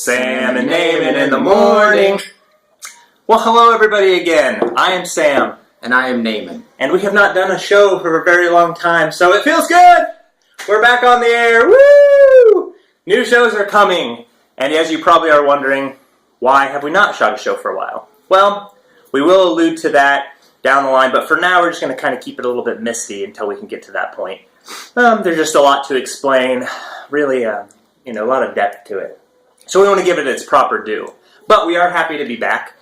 Sam and Naaman in the morning. Well, hello everybody again. I am Sam. And I am Naaman. And we have not done a show for a very long time, so it feels good! We're back on the air. Woo! New shows are coming. And as you probably are wondering, why have we not shot a show for a while? Well, we will allude to that down the line, but for now we're just going to kind of keep it a little bit misty until we can get to that point. There's just a lot to explain. Really, a lot of depth to it. So we want to give it its proper due. But we are happy to be back.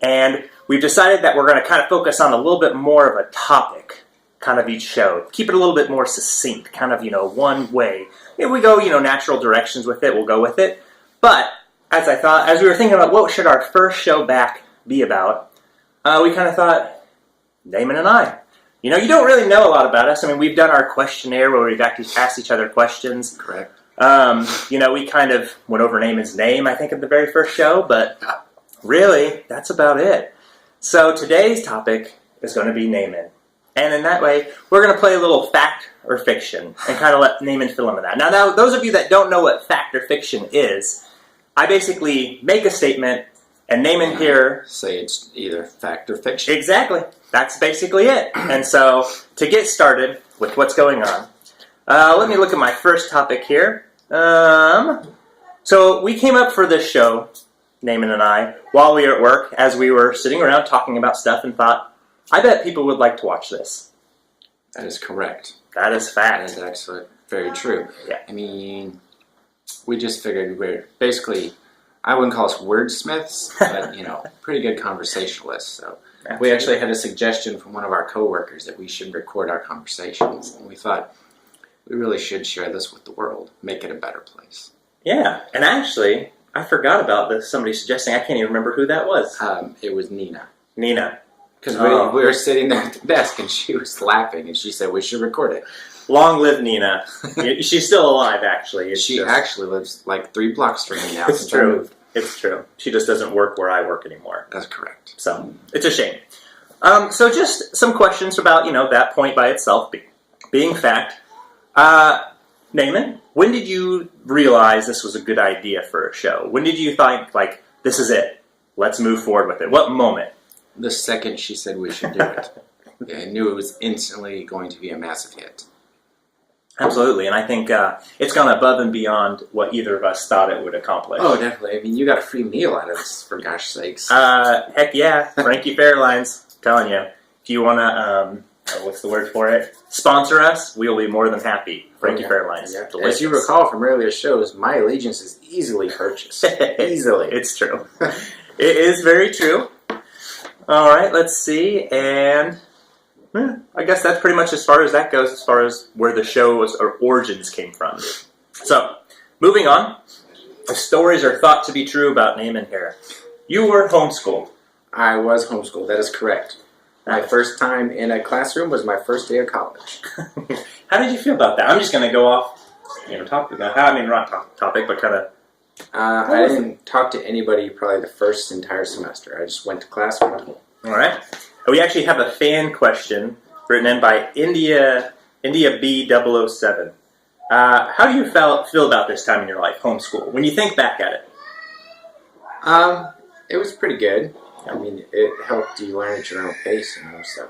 And we've decided that we're going to kind of focus on a little bit more of a topic, kind of each show. Keep it a little bit more succinct, kind of, one way. If we go, natural directions with it, we'll go with it. But, as we were thinking about what should our first show back be about, we kind of thought, Naaman and I. You don't really know a lot about us. I mean, we've done our questionnaire where we've actually asked each other questions. Correct. We kind of went over Naaman's name, I think, at the very first show, but really, that's about it. So today's topic is going to be Naaman. And in that way, we're going to play a little fact or fiction and kind of let Naaman fill in with that. Now, those of you that don't know what fact or fiction is, I basically make a statement, and Naaman here... say it's either fact or fiction. Exactly. That's basically it. And so, to get started with what's going on, let me look at my first topic here. So we came up for this show, Naaman and I, while we were at work, as we were sitting around talking about stuff, and thought, I bet people would like to watch this. That is correct. That is fact. That is actually very true. Yeah. I mean, we just figured we're basically, I wouldn't call us wordsmiths, but, pretty good conversationalists. So we actually had a suggestion from one of our coworkers that we should record our conversations. And we thought, we really should share this with the world, make it a better place. Yeah, and actually, I forgot about this. Somebody suggesting, I can't even remember who that was. It was Nina. Nina. Because we were sitting there at the desk, and she was laughing, and she said, we should record it. Long live Nina. She's still alive, actually. She actually lives like 3 blocks from me now. It's true. It's true. She just doesn't work where I work anymore. That's correct. So, it's a shame. So just some questions about, that point by itself being fact. Naaman, when did you realize this was a good idea for a show? When did you think, this is it? Let's move forward with it. What moment? The second she said we should do it. Yeah, I knew it was instantly going to be a massive hit. Absolutely, and I think it's gone above and beyond what either of us thought it would accomplish. Oh, definitely. I mean, you got a free meal out of this, for gosh sakes. Heck yeah. Frankie Fairlines, telling you. If you want to, what's the word for it? Sponsor us, we'll be more than happy. Frankie Fairlines. Yeah. As you recall from earlier shows, my allegiance is easily purchased. Easily. It's true. It is very true. All right, let's see, and I guess that's pretty much as far as that goes, as far as where the show's origins came from. So, moving on, the stories are thought to be true about Naaman here. You were homeschooled. I was homeschooled, that is correct. My first time in a classroom was my first day of college. How did you feel about that? I'm just going to go off, topic. Not topic, but kind of... I didn't talk to anybody probably the first entire semester. I just went to class and went home. All right. We actually have a fan question written in by India B007. How do you feel about this time in your life, homeschool, when you think back at it? It was pretty good. I mean, it helped you learn at your own pace, so.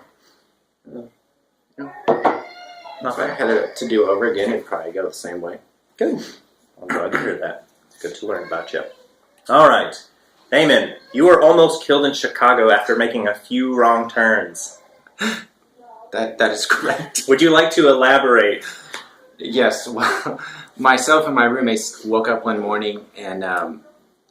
If I had it to do over again, it'd probably go the same way. Good. I'm glad to hear that. Good to learn about you. All right. Naaman, you were almost killed in Chicago after making a few wrong turns. That is correct. Would you like to elaborate? Yes. Well, myself and my roommates woke up one morning and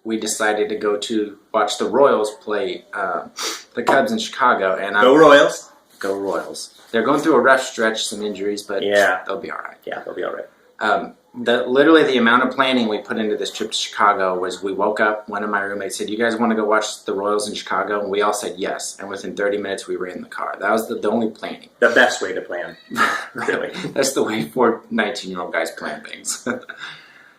we decided to go to watch the Royals play the Cubs in Chicago. And Go Royals. Go Royals. They're going through a rough stretch, some injuries, but they'll be all right. Yeah, they'll be all right. Literally the amount of planning we put into this trip to Chicago was we woke up, one of my roommates said, you guys want to go watch the Royals in Chicago? And we all said yes. And within 30 minutes, we were in the car. That was the only planning. The best way to plan. Really. That's the way 4 19-year-old guys plan things.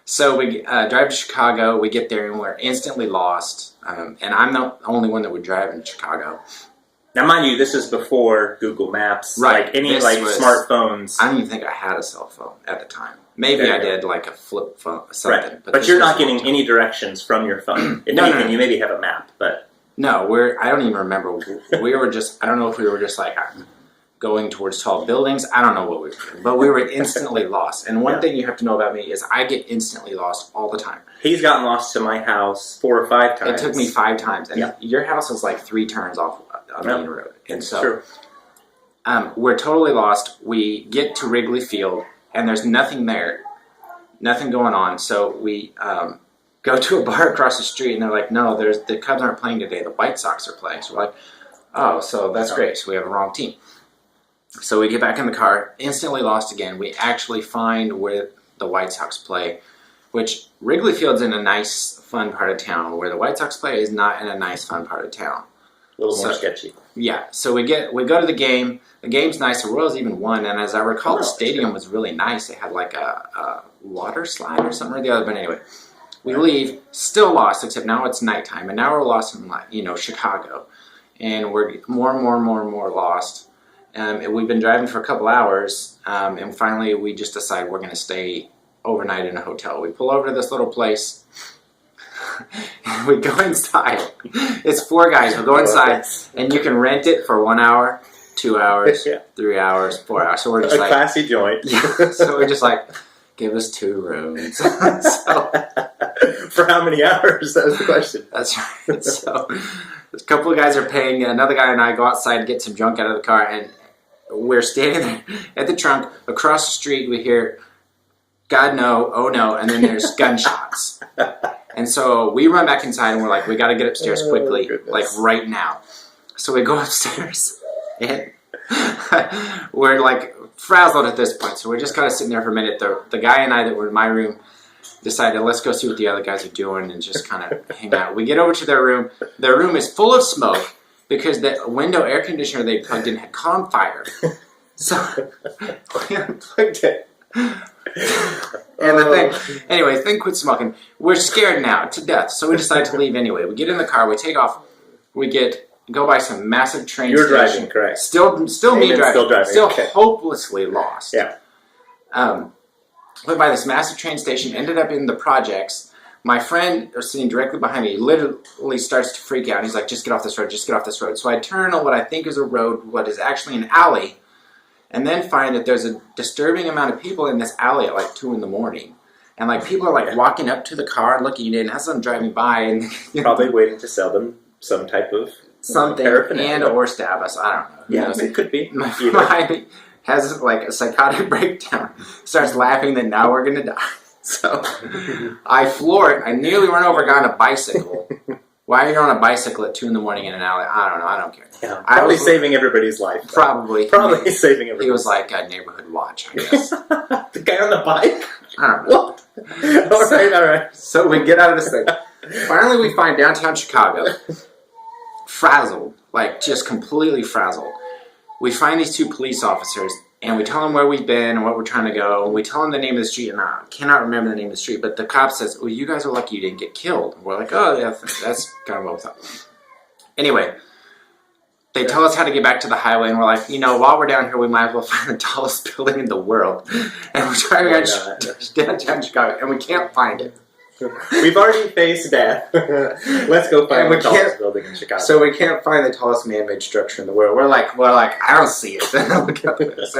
So we drive to Chicago. We get there and we're instantly lost. And I'm the only one that would drive in Chicago. Now, mind you, this is before Google Maps, Right. like any This was- smartphones. I don't even think I had a cell phone at the time. Maybe I did like a flip phone, something. Right. But you're this not was a long getting time. any directions from your phone. If No, anything, no. you maybe have a map, but No, I don't even remember. We were just, I don't know if we were just like going towards tall buildings. I don't know what we were doing, but we were instantly lost. And one thing you have to know about me is I get instantly lost all the time. he's gotten lost to my house 4 or 5 times. It took me 5 times. And Yeah. your house is like 3 turns off a main road. And so True. we're totally lost. We get to Wrigley Field and there's nothing there, nothing going on. So we go to a bar across the street and they're like, no, the Cubs aren't playing today. The White Sox are playing. So we're like, oh, so that's great. So we have a wrong team. So we get back in the car, instantly lost again. We actually find where the White Sox play, which Wrigley Field's in a nice, fun part of town. Where the White Sox play is not in a nice, fun part of town. A little more sketchy. Yeah, so we go to the game. The game's nice. The Royals even won, and as I recall, the Oh, stadium was really nice. It had like a water slide or something or the other. But anyway, we leave, still lost, except now it's nighttime, and now we're lost in Chicago, and we're more and more lost. And we've been driving for a couple hours, and finally we just decide we're going to stay overnight in a hotel. We pull over to this little place, and we go inside. It's 4 guys. We go inside, and you can rent it for 1 hour, 2 hours, 3 hours, 4 hours. So we're just a classy joint. yeah. So we're just like, give us 2 rooms. So, for how many hours? That was the question. that's right. So a couple of guys are paying. Another guy and I go outside, get some junk out of the car, and we're standing there at the trunk. Across the street, we hear, God no, oh no, and then there's gunshots. And so we run back inside, and we're like, we got to get upstairs quickly, like right now. So we go upstairs, and we're like frazzled at this point. So we're just kind of sitting there for a minute. The guy and I that were in my room decided, let's go see what the other guys are doing and just kind of hang out. We get over to their room. Their room is full of smoke because the window air conditioner they plugged in had caught on fire. So we unplugged it. And the thing quit smoking. We're scared now to death, so we decide to leave anyway. We get in the car, we take off, go by some massive train You're station. driving, correct? Still me driving. Still Okay. hopelessly lost. Yeah. Went by this massive train station, ended up in the projects. My friend sitting directly behind me literally starts to freak out. He's like, just get off this road, just get off this road. So I turn on what I think is a road, what is actually an alley, and then find that there's a disturbing amount of people in this alley at like 2 a.m. And like people are like walking up to the car and looking in as I'm driving by and Probably waiting to sell them some type of something paraphernalia. and or stab us. I don't know. Who Yeah, knows? it could be. My friend has like a psychotic breakdown, starts laughing that now we're gonna die. So I floor it. I nearly run over a guy on a bicycle. Why are you on a bicycle at 2 a.m. in an alley? I don't know. I don't care. Yeah, probably saving everybody's life. Though. Probably saving everybody's He was like a neighborhood watch, I guess. the guy on the bike? I don't know. What? all right. So we get out of this thing. Finally, we find downtown Chicago, frazzled, like just completely frazzled. We find these 2 police officers, and we tell them where we've been and what we're trying to go. And we tell them the name of the street, and I cannot remember the name of the street, but the cop says, well, you guys are lucky you didn't get killed. And we're like, oh, yeah, that's kind of what we thought. Anyway, they tell us how to get back to the highway, and we're like, while we're down here, we might as well find the tallest building in the world. And we're driving around downtown Chicago, and we can't find it. We've already faced death. Let's go find the tallest building in Chicago. So we can't find the tallest man-made structure in the world. We're like, I don't see it. Look at this.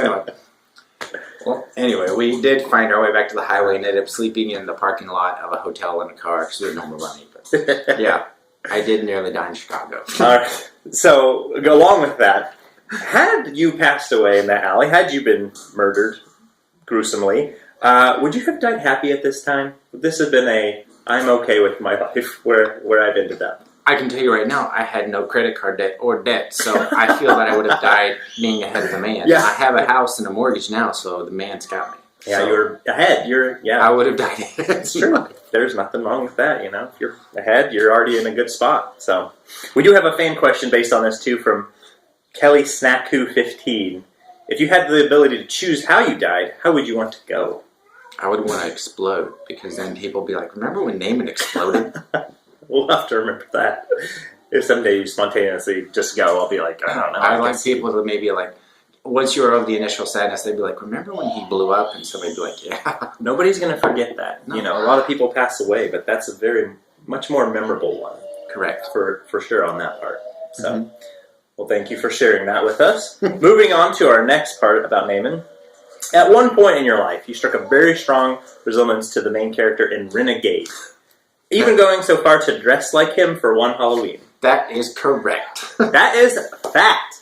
Anyway, we did find our way back to the highway and ended up sleeping in the parking lot of a hotel in a car because we had no more money. But yeah, I did nearly die in Chicago. All right. So go along with that. Had you passed away in that alley, had you been murdered gruesomely, would you have died happy at this time? Would this have been I'm okay with my life where I've ended up? I can tell you right now, I had no credit card debt or debt, so I feel that I would have died being ahead of the man. Yeah. I have a house and a mortgage now, so the man's got me. Yeah, so you're ahead. I would have died. It's true. There's nothing wrong with that, If you're ahead, you're already in a good spot. So we do have a fan question based on this too from Kelly Snacku15. If you had the ability to choose how you died, how would you want to go? I would want to explode, because then people would be like, remember when Naaman exploded? We'll have to remember that. if someday you spontaneously just go, I'll be like, I don't know. I like people to maybe like, once you're over the initial sadness, they'd be like, remember when he blew up? And somebody'd be like, yeah. Nobody's going to forget that. No. You know, a lot of people pass away, but that's a very much more memorable one. Correct. For sure on that part. So, well, thank you for sharing that with us. Moving on to our next part about Naaman. At one point in your life, you struck a very strong resemblance to the main character in Renegade, even going so far to dress like him for one Halloween. That is correct. That is fact.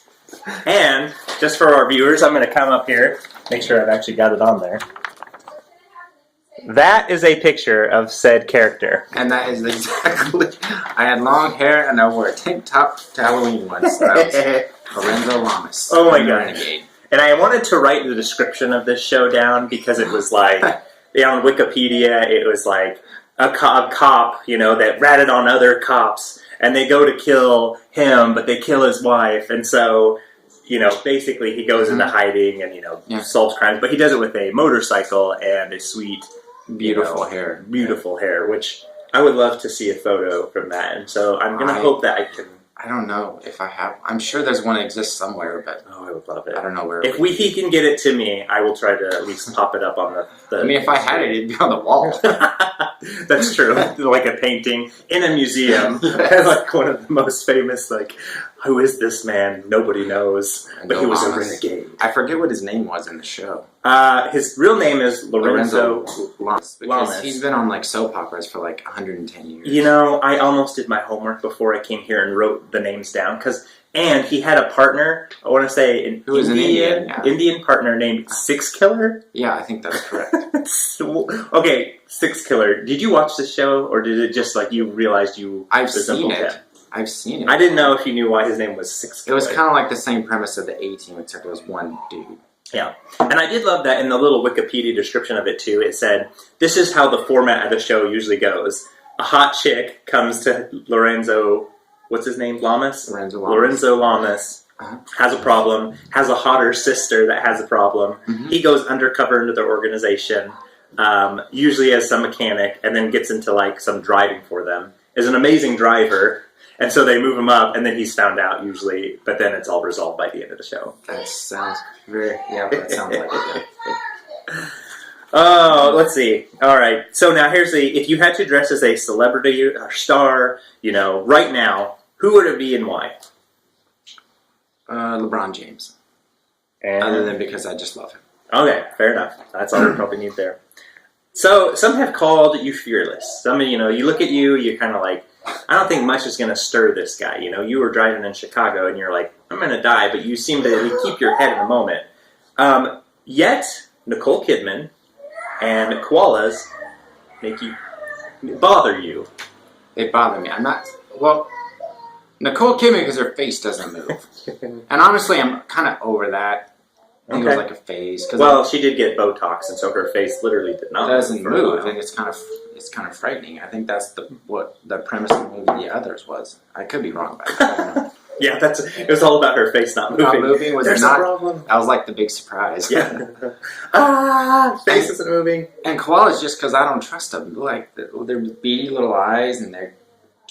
And just for our viewers, I'm going to come up here, make sure I've actually got it on there. That is a picture of said character. And that is exactly... I had long hair and I wore a tank top to Halloween once. So that was Lorenzo Lamas. Oh my god. Renegade. And I wanted to write the description of this show down because it was like, on Wikipedia, it was like a cop, you know, that ratted on other cops. And they go to kill him, but they kill his wife. And so, you know, basically he goes into hiding and, you know, solves crimes. But he does it with a motorcycle and a sweet... Beautiful hair. Beautiful hair, which I would love to see a photo from that. And so I'm going to hope that I can... I don't know if I have... I'm sure there's one that exists somewher, but... Oh, I would love it. I don't know where If he can get it to me, I will try to at least pop it up on the I mean, if I had it, it'd be on the wall. That's true. Like a painting in a museum. Like one of the most famous, like, who is this man? Nobody knows. But he was a renegade. I forget what his name was in the show. His real name is Lorenzo Lamas. Because he's been on like soap operas for like 110 years. You know, I almost did my homework before I came here and wrote the names down. And he had a partner, I want to say an Indian partner named Six Killer. Yeah, I think that's correct. Okay, Six Killer. Did you watch the show, or did it just like you realized you resembled him? I've seen it. I didn't know if you knew why his name was Six Killer. It was kind of like the same premise of the A-Team, except it was one dude. Yeah, and I did love that in the little Wikipedia description of it too. It said, this is how the format of the show usually goes. A hot chick comes to Lorenzo, what's his name, Lamas? Lorenzo Lamas has a problem, has a hotter sister that has a problem. He goes undercover into their organization, usually as some mechanic, and then gets into like some driving for them. Is an amazing driver. And so they move him up, and then he's found out usually, but then it's all resolved by the end of the show. That sounds that sounds like it. Yeah. Oh, let's see. All right. So now here's if you had to dress as a celebrity or star, you know, right now, who would it be and why? LeBron James. And other than because I just love him. Okay, fair enough. That's all we probably need there. So some have called you fearless. Some, you know, you look at you, you're kind of like, I don't think much is going to stir this guy. You know, you were driving in Chicago and you're like, I'm going to die, but you seem to keep your head in the moment. Yet, Nicole Kidman and koalas bother you. They bother me. I'm not, well, Nicole Kidman because her face doesn't move. And honestly, I'm kind of over that. I think it was like a phase. Well, she did get Botox, and so her face literally did not move, and it's kind of frightening. I think that's what the premise of the movie The Others was. I could be wrong about that. Yeah, it was all about her face not moving. Not moving was There's not a problem. That was like the big surprise. Yeah. Face isn't moving. And koalas, just because I don't trust them, like their beady little eyes, and they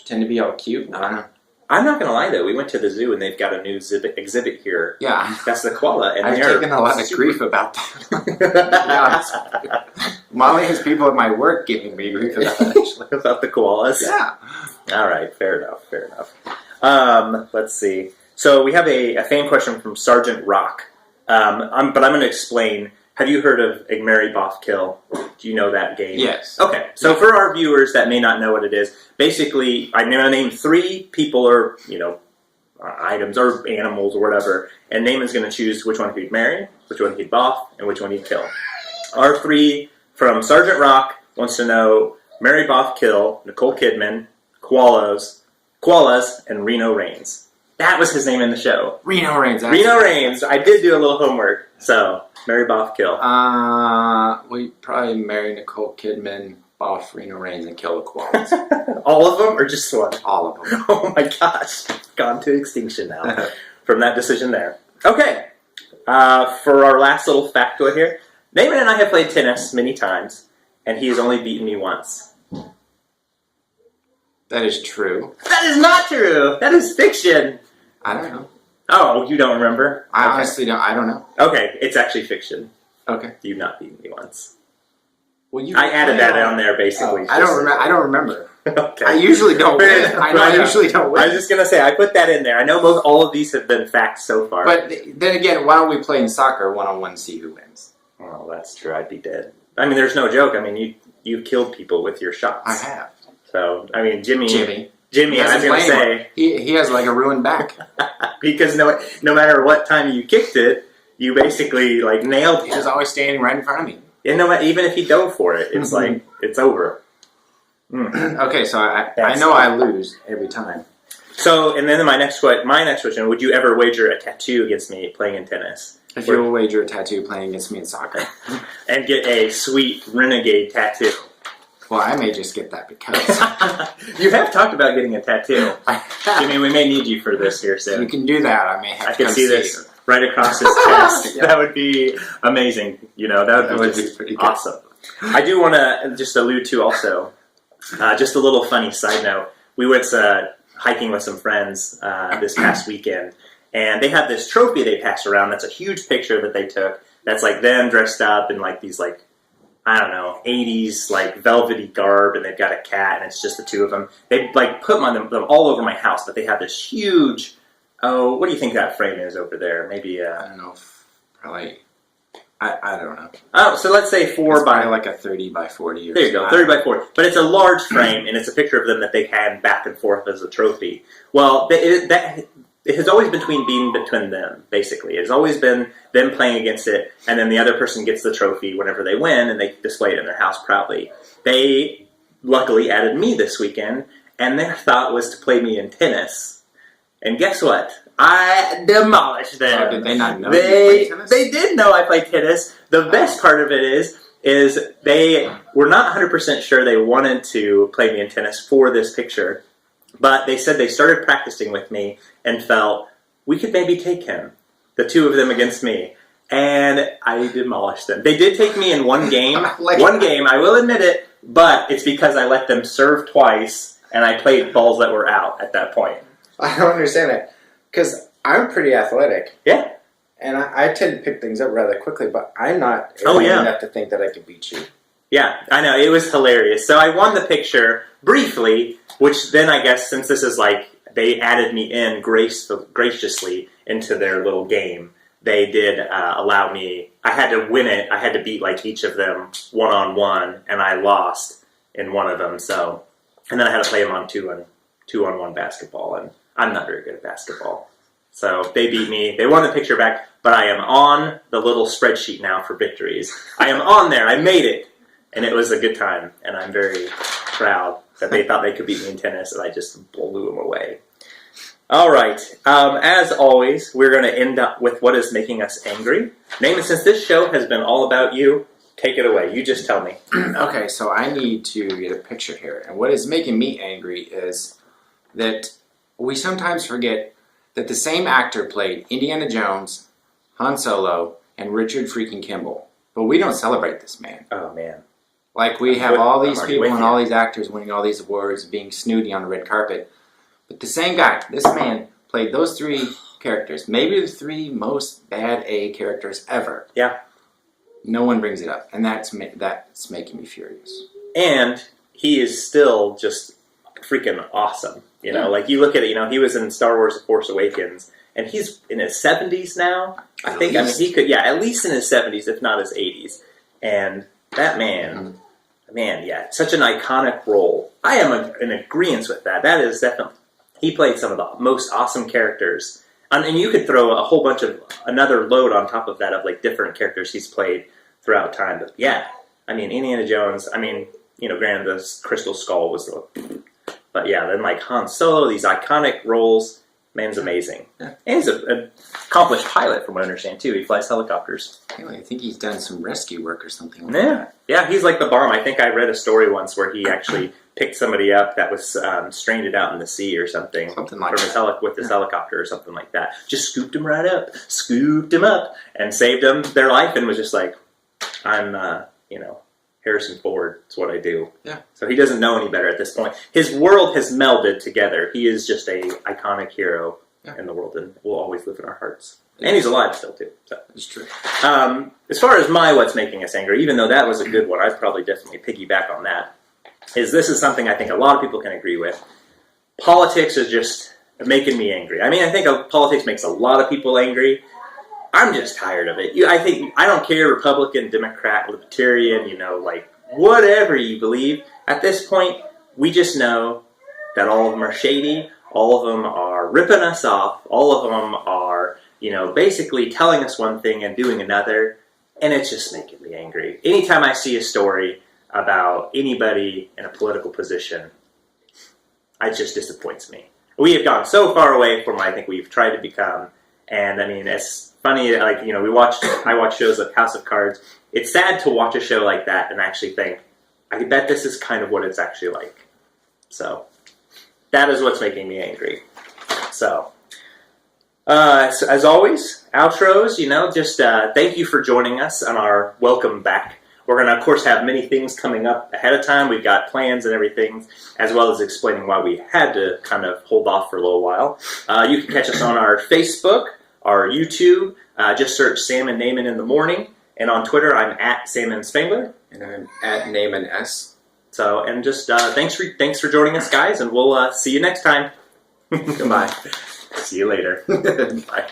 tend to be all cute. I don't know. I'm not going to lie, though. We went to the zoo, and they've got a new exhibit here. Yeah. That's the koala. And I've taken a lot of grief about that. Molly has people at my work giving me grief about that, actually. About the koalas? Yeah. All right. Fair enough. Let's see. So we have a fan question from Sergeant Rock. But I'm going to explain. Have you heard of a Mary Boff Kill? Do you know that game? Yes. Okay. So for our viewers that may not know what it is, basically, I'm going to name 3 people or, you know, items or animals or whatever, and Naaman's going to choose which one he'd marry, which one he'd boff, and which one he'd kill. Our 3 from Sergeant Rock wants to know Mary Boff Kill, Nicole Kidman, koalas, and Reno Raines. That was his name in the show. Reno Raines. Reno Raines. I did do a little homework, so Mary Boff Kill. We probably marry Nicole Kidman, boff Reno Raines, and kill the koalas. All of them, or just one? All of them. Oh my gosh, gone to extinction now from that decision there. Okay, for our last little factoid here, Naaman and I have played tennis many times, and he has only beaten me once. That is true. That is not true. That is fiction. I don't know. Oh, you don't remember? I honestly don't. I don't know. Okay, it's actually fiction. Okay. You've not beaten me once. Well, I added that on there basically. I don't remember. I don't remember. Okay. I usually don't win. I usually don't win. I was just gonna say I put that in there. I know all of these have been facts so far. But then again, why don't we play in soccer 1-on-1 and see who wins? Oh, that's true. I'd be dead. I mean, there's no joke. I mean, you've killed people with your shots. I have. So I mean, Jimmy. He I was gonna say he has like a ruined back because no matter what time you kicked it, you basically like nailed him. He was always standing right in front of me. And even if he dove for it, it's like it's over. Okay, so I know I lose every time. So, and then my next question: would you ever wager a tattoo against me playing in tennis? If you will wager a tattoo playing against me in soccer, and get a sweet Renegade tattoo. Well, I may just get that because you have talked about getting a tattoo. Jimmy, we may need you for this here soon. You can do that. I may have. I can see this right across his chest. Yeah. That would be amazing. That would be pretty awesome. I do want to just allude to also, just a little funny side note. We went hiking with some friends this past weekend, and they have this trophy they pass around. That's a huge picture that they took. That's like them dressed up in like these like, I don't know, 80s like velvety garb, and they've got a cat, and it's just the two of them. They like put them all over my house, but they have this huge. Oh, what do you think that frame is over there? Maybe I don't know, probably. I don't know. Oh, so let's say 4 by like a 30 by 40. There you go, 30 by 40. But it's a large frame, and it's a picture of them that they hand back and forth as a trophy. Well, it has always been between them, basically. It's always been them playing against it, and then the other person gets the trophy whenever they win, and they display it in their house proudly. They luckily added me this weekend, and their thought was to play me in tennis. And guess what? I demolished them. Oh, did they not know you played tennis? They did know I played tennis. The best part of it is they were not 100% sure they wanted to play me in tennis for this picture. But they said they started practicing with me and felt, we could maybe take him, the two of them against me. And I demolished them. They did take me in one game. One game, I will admit it, but it's because I let them serve twice, and I played balls that were out at that point. I don't understand that. Because I'm pretty athletic. Yeah. And I tend to pick things up rather quickly, but I'm not enough to think that I could beat you. Yeah, I know. It was hilarious. So I won the picture briefly, which then I guess since this is like they added me in graciously into their little game, they did allow me. I had to win it. I had to beat like each of them 1-on-1, and I lost in one of them. So, and then I had to play them on 2-on-1 basketball, and I'm not very good at basketball. So they beat me. They won the picture back, but I am on the little spreadsheet now for victories. I am on there. I made it. And it was a good time, and I'm very proud that they thought they could beat me in tennis, and I just blew them away. All right. As always, we're going to end up with what is making us angry. Naaman, since this show has been all about you, take it away. You just tell me. Okay, so I need to get a picture here. And what is making me angry is that we sometimes forget that the same actor played Indiana Jones, Han Solo, and Richard freaking Kimball. But we don't celebrate this man. Oh, man. Like, we have all these people and all these actors winning all these awards, being snooty on the red carpet. But the same guy, this man, played those 3 characters. Maybe the 3 most bad A characters ever. Yeah. No one brings it up. And that's making me furious. And he is still just freaking awesome. Like, you look at it, he was in Star Wars The Force Awakens, and he's in his 70s now. He could, at least in his 70s, if not his 80s. And that man... Man, yeah, such an iconic role. I am in agreement with that. That is definitely... He played some of the most awesome characters. And you could throw a whole bunch of... Another load on top of that of, like, different characters he's played throughout time. But, yeah, I mean, Indiana Jones... granted, the Crystal Skull was the... But, yeah, then, like, Han Solo, these iconic roles... Man's amazing. Yeah. And he's an accomplished pilot, from what I understand, too. He flies helicopters. I think he's done some rescue work or something like that. Yeah, he's like the bomb. I think I read a story once where he actually picked somebody up that was stranded out in the sea or something. Something like that. With his helicopter or something like that. Just scooped him right up. Scooped him up. And saved him their life and was just like, I'm, here Harrison Ford. It's what I do. Yeah. So he doesn't know any better at this point. His world has melded together. He is just a iconic hero in the world, and will always live in our hearts. And he's alive still, too. So. It's true. As far as my what's making us angry, even though that was a good one, I'd probably definitely piggyback on that, is this is something I think a lot of people can agree with. Politics is just making me angry. I mean, I think politics makes a lot of people angry. I'm just tired of it. I don't care, Republican, Democrat, Libertarian, like whatever you believe. At this point, we just know that all of them are shady. All of them are ripping us off. All of them are, basically telling us one thing and doing another. And it's just making me angry. Anytime I see a story about anybody in a political position, it just disappoints me. We have gone so far away from what I think we've tried to become. And I mean, it's funny, I watch shows like House of Cards. It's sad to watch a show like that and actually think, I bet this is kind of what it's actually like. So, that is what's making me angry. So, as always, outros, just thank you for joining us on our welcome back. We're going to, of course, have many things coming up ahead of time. We've got plans and everything, as well as explaining why we had to kind of hold off for a little while. You can catch us on our Facebook, our YouTube. Just search Sam and Naaman in the Morning. And on Twitter, I'm at Sam and Spangler. And I'm at Naaman S. So, and just thanks for joining us, guys, and we'll see you next time. Goodbye. See you later. Bye.